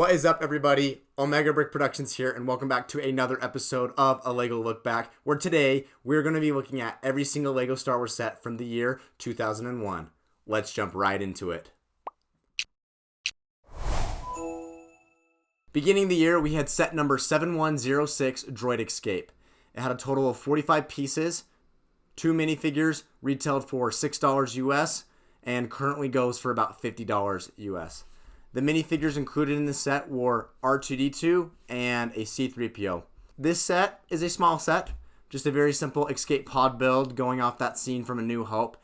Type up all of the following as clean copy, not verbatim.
What is up, everybody? Omega Brick Productions here, and welcome back to another episode of A Lego Look Back, where today we're going to be looking at every single Lego Star Wars set from the year 2001. Let's jump right into it. Beginning the year, we had set number 7106, Droid Escape. It had a total of 45 pieces, 2 minifigures, retailed for $6 US, and currently goes for about $50 US. The minifigures included in the set were R2-D2 and a C-3PO. This set is a small set, just a very simple escape pod build going off that scene from A New Hope.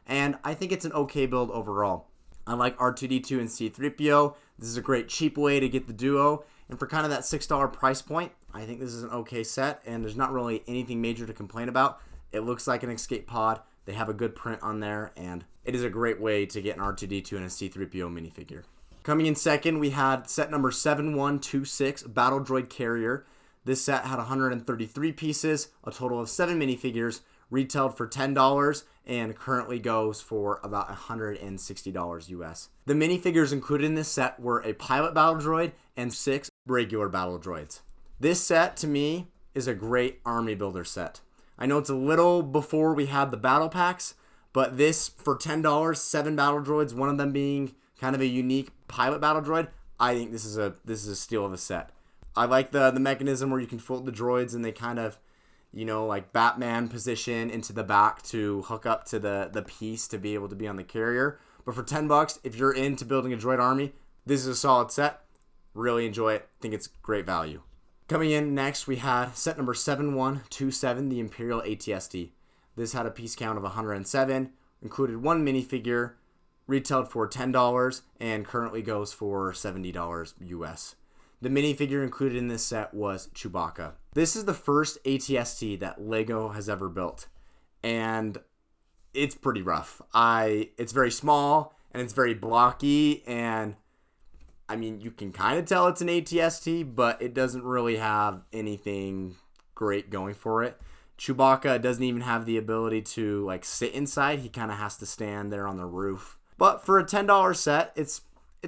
And I think it's an okay build overall. I like R2-D2 and C-3PO. This is a great cheap way to get the duo. And for kind of that $6 price point, I think this is an okay set, and there's not really anything major to complain about. It looks like an escape pod. They have a good print on there, and it is a great way to get an R2-D2 and a C-3PO minifigure. Coming in second, we had set number 7126, Battle Droid Carrier. This set had 133 pieces, a total of 7 minifigures, retailed for $10, and currently goes for about $160 US. The minifigures included in this set were a pilot battle droid and 6 regular battle droids. This set, to me, is a great army builder set. I know it's a little before we had the battle packs, but this, for $10, 7 battle droids, one of them being kind of a unique pilot battle droid, I think this is a steal of a set. I like the mechanism where you can fold the droids and they kind of, like Batman position into the back to hook up to the piece to be able to be on the carrier. But for $10, if you're into building a droid army, this is a solid set. Really enjoy it. Think it's great value. Coming in next, we had set number 7127, the Imperial AT-ST. This had a piece count of 107, included 1 minifigure, retailed for $10, and currently goes for $70 US. The minifigure included in this set was Chewbacca. This is the first AT-ST that Lego has ever built, and it's pretty rough. It's very small, and it's very blocky, and I mean, you can kind of tell it's an AT-ST, but it doesn't really have anything great going for it. Chewbacca doesn't even have the ability to sit inside. He kind of has to stand there on the roof. But for a $10 set, it's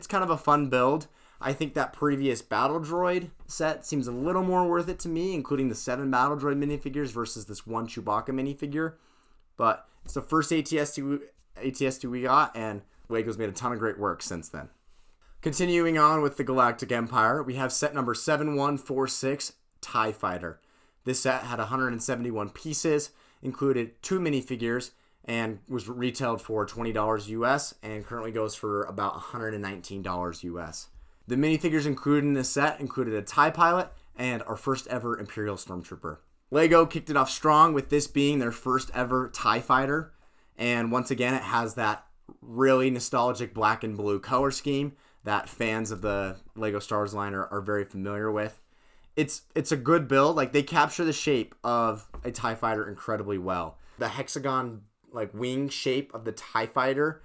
kind of a fun build. I think that previous Battle Droid set seems a little more worth it to me, including the 7 Battle Droid minifigures versus this 1 Chewbacca minifigure. But it's the first AT-ST we got, and Lego's made a ton of great work since then. Continuing on with the Galactic Empire, we have set number 7146, TIE Fighter. This set had 171 pieces, included 2 minifigures, and was retailed for $20 US, and currently goes for about $119 US. The minifigures included in this set included a TIE pilot and our first ever Imperial Stormtrooper. Lego kicked it off strong with this being their first ever TIE Fighter, and once again it has that really nostalgic black and blue color scheme that fans of the Lego Star Wars line are very familiar with. It's a good build. They capture the shape of a TIE Fighter incredibly well. The hexagon wing shape of the TIE Fighter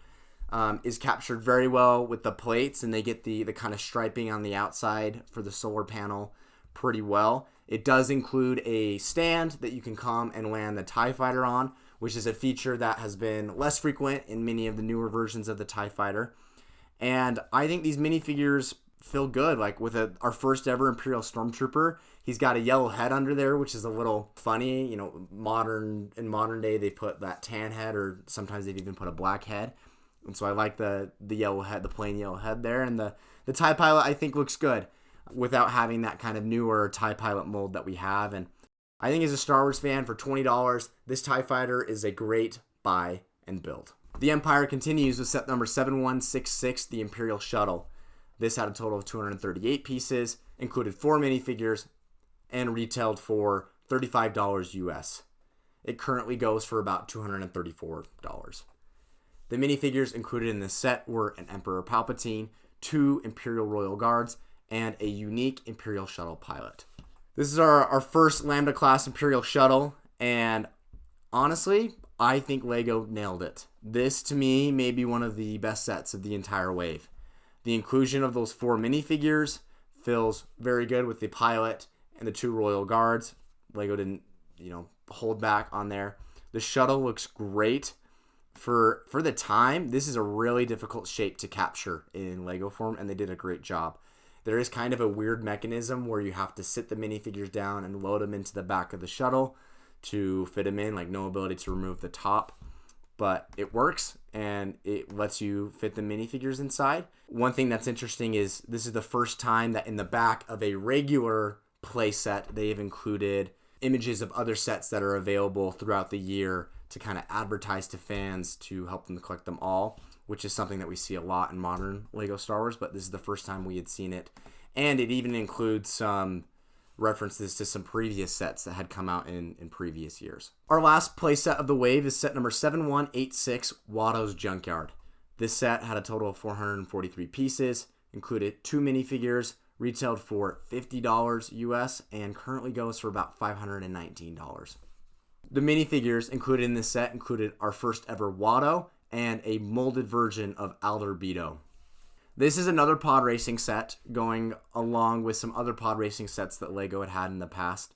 is captured very well with the plates, and they get the kind of striping on the outside for the solar panel pretty well. It does include a stand that you can come and land the TIE Fighter on, which is a feature that has been less frequent in many of the newer versions of the TIE Fighter. And I think these minifigures feel good. With our first ever Imperial Stormtrooper, he's got a yellow head under there, which is a little funny. In modern day, they put that tan head, or sometimes they'd even put a black head. And so I like the yellow head, the plain yellow head there. And the TIE Pilot, I think, looks good without having that kind of newer TIE Pilot mold that we have. And I think as a Star Wars fan, for $20, this TIE Fighter is a great buy and build. The Empire continues with set number 7166, the Imperial Shuttle. This had a total of 238 pieces, included 4 minifigures, and retailed for $35 US. It currently goes for about $234. The minifigures included in this set were an Emperor Palpatine, 2 Imperial Royal Guards, and a unique Imperial Shuttle pilot. This is our first Lambda class Imperial Shuttle, and honestly, I think Lego nailed it. This, to me, may be one of the best sets of the entire wave. The inclusion of those 4 minifigures feels very good with the pilot and the 2 Royal Guards. Lego didn't, hold back on there. The shuttle looks great. For the time, this is a really difficult shape to capture in Lego form, and they did a great job. There is kind of a weird mechanism where you have to sit the minifigures down and load them into the back of the shuttle to fit them in, like no ability to remove the top. But it works, and it lets you fit the minifigures inside. One thing that's interesting is this is the first time that in the back of a regular play set, they've included images of other sets that are available throughout the year to kind of advertise to fans to help them collect them all, which is something that we see a lot in modern Lego Star Wars, but this is the first time we had seen it. And it even includes some references to some previous sets that had come out in previous years. Our last playset of the wave is set number 7186, Watto's Junkyard. This set had a total of 443 pieces, included 2 minifigures, retailed for $50 US, and currently goes for about $519. The minifigures included in this set included our first ever Watto and a molded version of Alderbedo. This is another pod racing set going along with some other pod racing sets that Lego had in the past.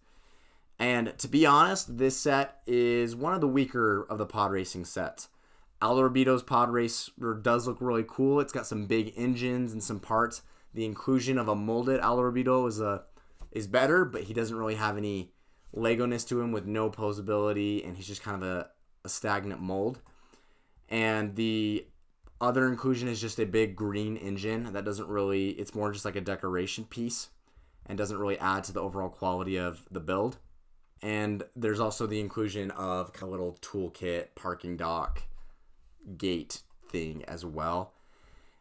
And to be honest, this set is one of the weaker of the pod racing sets. Alderbedo's pod racer does look really cool. It's got some big engines and some parts. The inclusion of a molded Alderbedo is better, but he doesn't really have any Lego-ness to him with no posability, and he's just kind of a stagnant mold. And the other inclusion is just a big green engine that doesn't really, it's more just like a decoration piece and doesn't really add to the overall quality of the build. And there's also the inclusion of a little toolkit, parking dock, gate thing as well.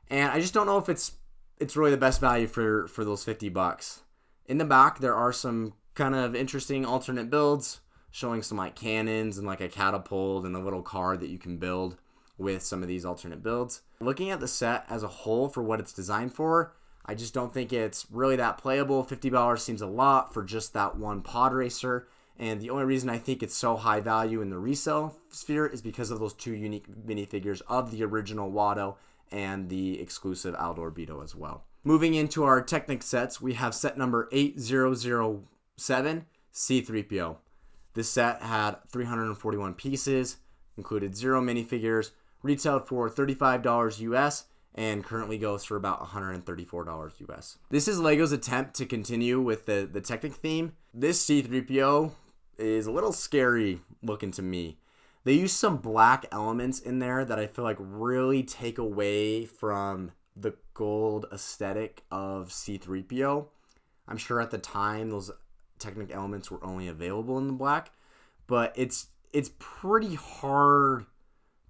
And I just don't know if it's really the best value for those $50. In the back, there are some kind of interesting alternate builds showing some like cannons and like a catapult and a little car that you can build with some of these alternate builds. Looking at the set as a whole for what it's designed for, I just don't think it's really that playable. $50 seems a lot for just that one pod racer. And the only reason I think it's so high value in the resale sphere is because of those 2 unique minifigures of the original Watto and the exclusive Alderbedo as well. Moving into our Technic sets, we have set number 8007, C-3PO. This set had 341 pieces, included 0 minifigures, retailed for $35 US, and currently goes for about $134 US. This is Lego's attempt to continue with the Technic theme. This C-3PO is a little scary looking to me. They use some black elements in there that I feel like really take away from the gold aesthetic of C-3PO. I'm sure at the time those Technic elements were only available in the black, but it's pretty hard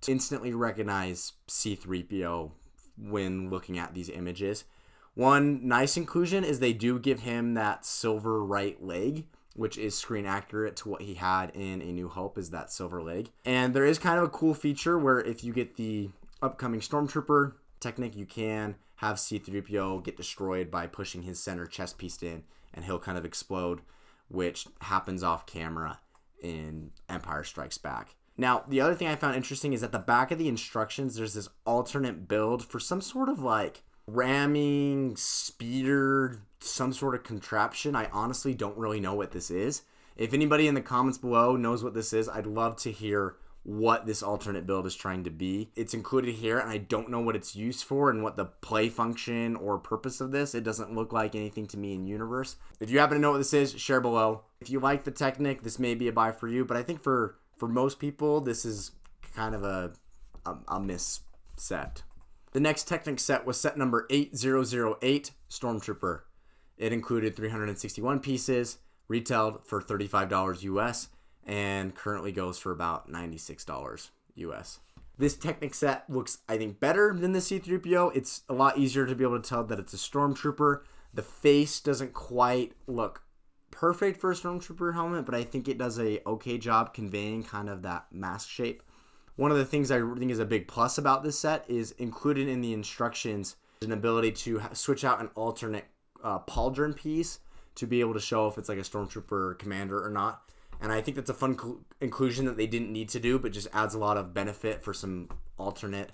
to instantly recognize C-3PO when looking at these images. One nice inclusion is they do give him that silver right leg, which is screen accurate to what he had in A New Hope, is that silver leg. And there is kind of a cool feature where if you get the upcoming Stormtrooper Technic, you can have C-3PO get destroyed by pushing his center chest piece in, and he'll kind of explode, which happens off camera in Empire Strikes Back. Now, the other thing I found interesting is at the back of the instructions, there's this alternate build for some sort of like ramming, speeder, some sort of contraption. I honestly don't really know what this is. If anybody in the comments below knows what this is, I'd love to hear what this alternate build is trying to be. It's included here, and I don't know what it's used for and what the play function or purpose of this. It doesn't look like anything to me in universe. If you happen to know what this is, share below. If you like the Technic, this may be a buy for you, but I think for most people, this is kind of a miss set. The next Technic set was set number 8008, Stormtrooper. It included 361 pieces, retailed for $35 US, and currently goes for about $96 US. This Technic set looks, I think, better than the C-3PO. It's a lot easier to be able to tell that it's a Stormtrooper. The face doesn't quite look perfect for a Stormtrooper helmet, but I think it does a okay job conveying kind of that mask shape. One of the things I think is a big plus about this set is included in the instructions is an ability to switch out an alternate pauldron piece to be able to show if it's like a Stormtrooper commander or not. And I think that's a fun inclusion that they didn't need to do, but just adds a lot of benefit for some alternate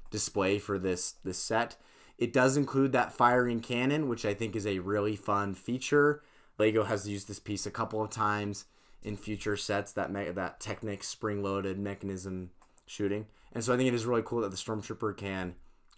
display for this set. It does include that firing cannon, which I think is a really fun feature. Lego has used this piece a couple of times in future sets, that Technic spring-loaded mechanism shooting. And so I think it is really cool that the Stormtrooper can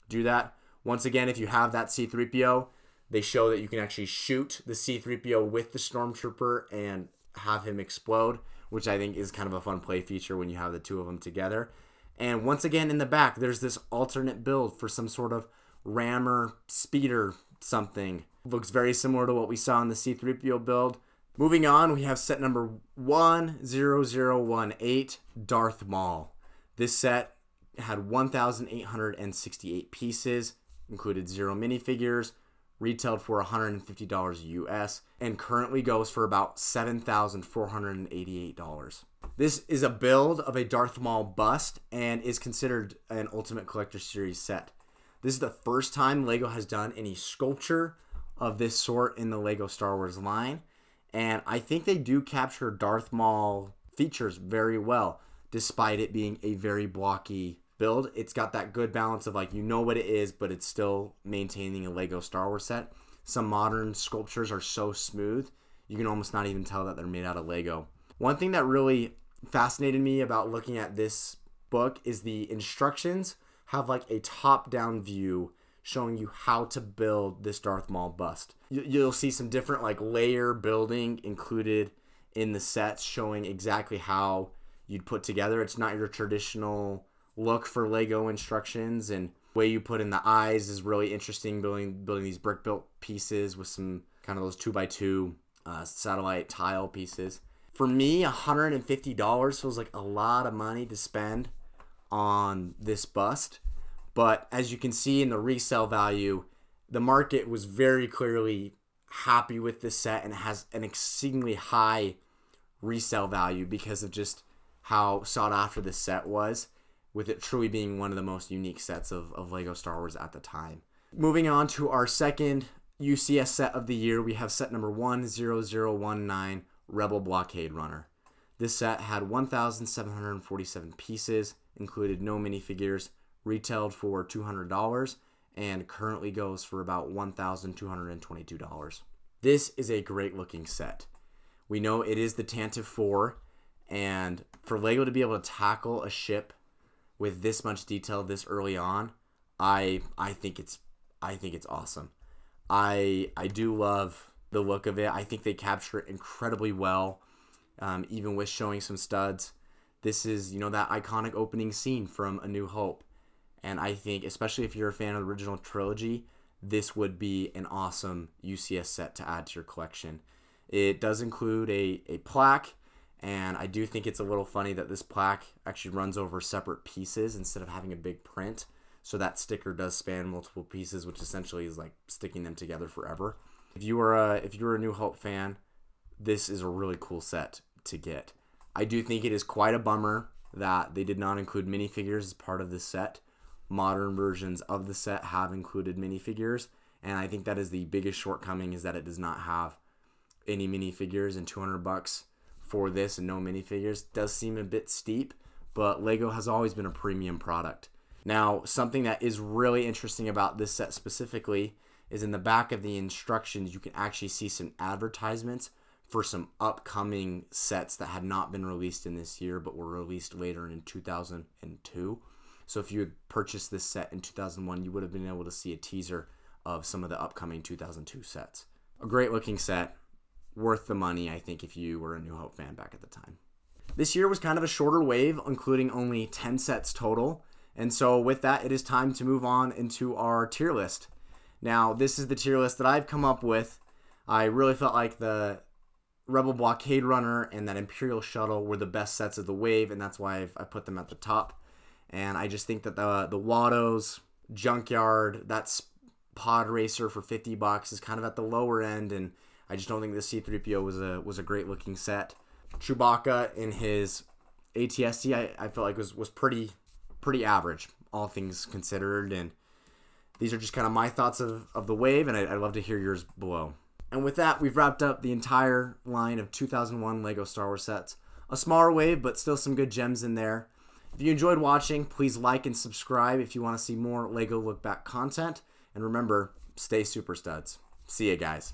do that. Once again, if you have that C-3PO, they show that you can actually shoot the C-3PO with the Stormtrooper and have him explode, which I think is kind of a fun play feature when you have the two of them together. And once again, in the back, there's this alternate build for some sort of rammer, speeder, something. Looks very similar to what we saw in the C-3PO build. Moving on, we have set number 10018, Darth Maul. This set had 1,868 pieces, included 0 minifigures, retailed for $150 US, and currently goes for about $7,488. This is a build of a Darth Maul bust and is considered an Ultimate Collector Series set. This is the first time LEGO has done any sculpture of this sort in the LEGO Star Wars line, and I think they do capture Darth Maul features very well, despite it being a very blocky build. It's got that good balance of like, you know what it is, but it's still maintaining a LEGO Star Wars set. Some modern sculptures are so smooth, you can almost not even tell that they're made out of LEGO. One thing that really fascinated me about looking at this book is the instructions have like a top-down view showing you how to build this Darth Maul bust. You'll see some different like layer building included in the sets showing exactly how you'd put together. It's not your traditional look for LEGO instructions, and the way you put in the eyes is really interesting, building these brick built pieces with some kind of those 2x2 satellite tile pieces. For me, $150 feels like a lot of money to spend on this bust, but as you can see in the resale value, the market was very clearly happy with this set and it has an exceedingly high resale value because of just how sought after this set was, with it truly being one of the most unique sets of LEGO Star Wars at the time. Moving on to our second UCS set of the year, we have set number 10019, Rebel Blockade Runner. This set had 1,747 pieces, included no minifigures, retailed for $200, and currently goes for about $1,222. This is a great looking set. We know it is the Tantive IV, and for LEGO to be able to tackle a ship with this much detail this early on, I think it's awesome. I do love the look of it. I think they capture it incredibly well, even with showing some studs. This is, that iconic opening scene from A New Hope. And I think, especially if you're a fan of the original trilogy, this would be an awesome UCS set to add to your collection. It does include a plaque, and I do think it's a little funny that this plaque actually runs over separate pieces instead of having a big print. So that sticker does span multiple pieces, which essentially is like sticking them together forever. If you were a New Hope fan, this is a really cool set to get. I do think it is quite a bummer that they did not include minifigures as part of this set. Modern versions of the set have included minifigures, and I think that is the biggest shortcoming, is that it does not have any minifigures, and $200 for this and no minifigures does seem a bit steep, but LEGO has always been a premium product. Now, something that is really interesting about this set specifically is in the back of the instructions, you can actually see some advertisements for some upcoming sets that had not been released in this year, but were released later in 2002. So if you had purchased this set in 2001, you would have been able to see a teaser of some of the upcoming 2002 sets. A great looking set, worth the money, I think, if you were a New Hope fan back at the time. This year was kind of a shorter wave, including only 10 sets total. And so with that, it is time to move on into our tier list. Now, this is the tier list that I've come up with. I really felt like the Rebel Blockade Runner and that Imperial Shuttle were the best sets of the wave, and that's why I put them at the top. And I just think that the Watto's Junkyard, that's Pod Racer for $50 is kind of at the lower end, and I just don't think the C-3PO was a great looking set. Chewbacca in his ATST, I felt like was pretty average, all things considered, and these are just kind of my thoughts of the wave, and I'd love to hear yours below. And with that, we've wrapped up the entire line of 2001 LEGO Star Wars sets. A smaller wave, but still some good gems in there. If you enjoyed watching, please like and subscribe if you want to see more LEGO Look Back content. And remember, stay super studs. See ya, guys.